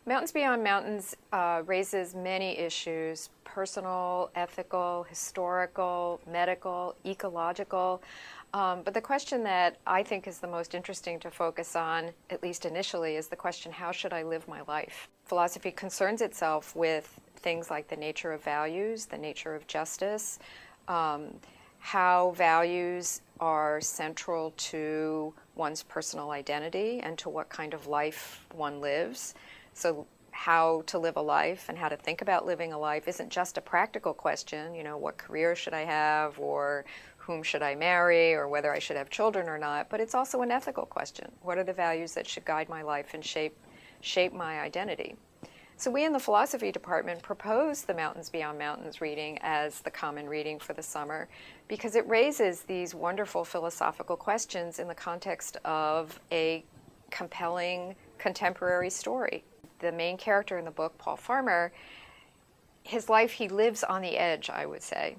Mountains Beyond Mountains raises many issues: personal, ethical, historical, medical, ecological. But the question that I think is the most interesting to focus on, at least initially, is the question, how should I live my life? Philosophy concerns itself with things like the nature of values, the nature of justice, how values are central to one's personal identity and to what kind of life one lives. So how to live a life and how to think about living a life isn't just a practical question, what career should I have, or whom should I marry, or whether I should have children or not, but it's also an ethical question. What are the values that should guide my life and shape my identity? So we in the philosophy department proposed the Mountains Beyond Mountains reading as the common reading for the summer because it raises these wonderful philosophical questions in the context of a compelling contemporary story. The main character in the book, Paul Farmer, his life, he lives on the edge, I would say.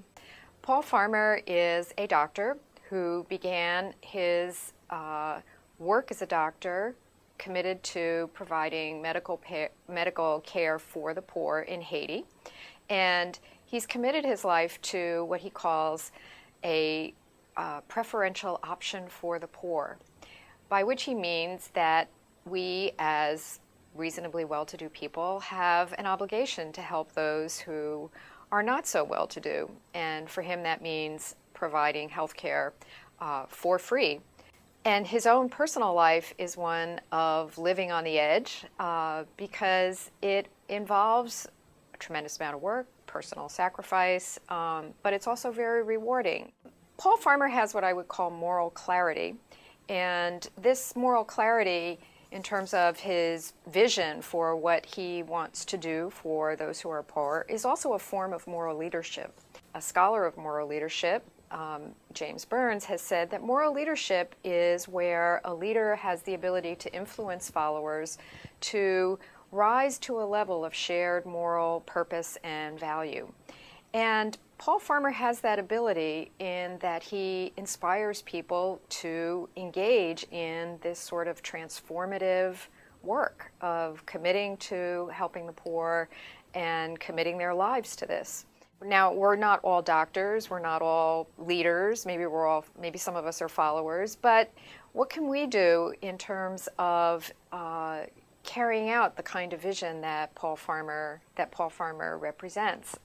Paul Farmer is a doctor who began his work as a doctor committed to providing medical care for the poor in Haiti. And he's committed his life to what he calls a preferential option for the poor, by which he means that we as reasonably well-to-do people have an obligation to help those who are not so well-to-do. And for him that means providing health care for free. And his own personal life is one of living on the edge because it involves a tremendous amount of work, personal sacrifice, but it's also very rewarding. Paul Farmer has what I would call moral clarity, and this moral clarity in terms of his vision for what he wants to do for those who are poor is also a form of moral leadership. A scholar of moral leadership, James Burns, has said that moral leadership is where a leader has the ability to influence followers to rise to a level of shared moral purpose and value. And Paul Farmer has that ability in that he inspires people to engage in this sort of transformative work of committing to helping the poor and committing their lives to this. Now, we're not all doctors, we're not all leaders, maybe some of us are followers, but what can we do in terms of carrying out the kind of vision that Paul Farmer represents?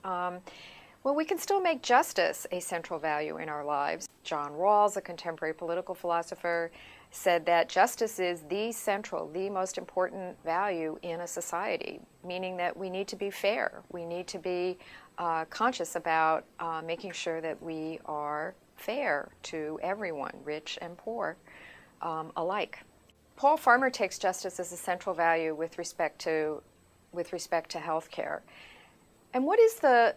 Well, we can still make justice a central value in our lives. John Rawls, a contemporary political philosopher, said that justice is the most important value in a society, meaning that we need to be fair. We need to be conscious about making sure that we are fair to everyone, rich and poor, alike. Paul Farmer takes justice as a central value with respect to health care. And what is the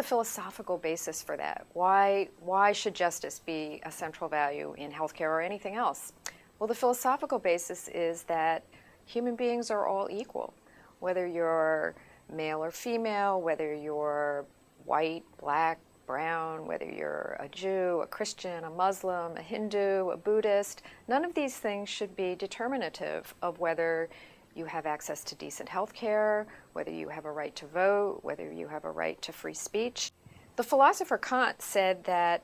philosophical basis for that? Why should justice be a central value in healthcare or anything else? Well, the philosophical basis is that human beings are all equal, whether you're male or female, whether you're white, black, brown, whether you're a Jew, a Christian, a Muslim, a Hindu, a Buddhist. None of these things should be determinative of whether you have access to decent health care, whether you have a right to vote, whether you have a right to free speech. The philosopher Kant said that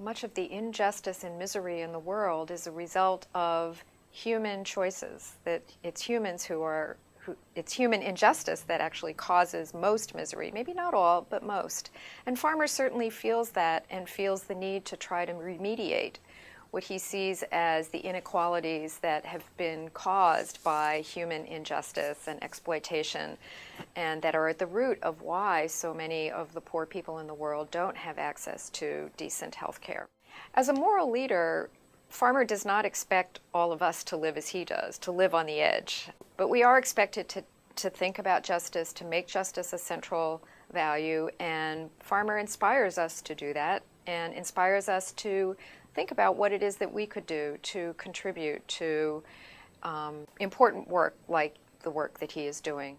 much of the injustice and misery in the world is a result of human choices, that it's it's human injustice that actually causes most misery, maybe not all, but most. And Farmer certainly feels that and feels the need to try to remediate what he sees as the inequalities that have been caused by human injustice and exploitation, and that are at the root of why so many of the poor people in the world don't have access to decent health care. As a moral leader, Farmer does not expect all of us to live as he does, to live on the edge. But we are expected to think about justice, to make justice a central value, and Farmer inspires us to do that and inspires us to think about what it is that we could do to contribute to important work like the work that he is doing.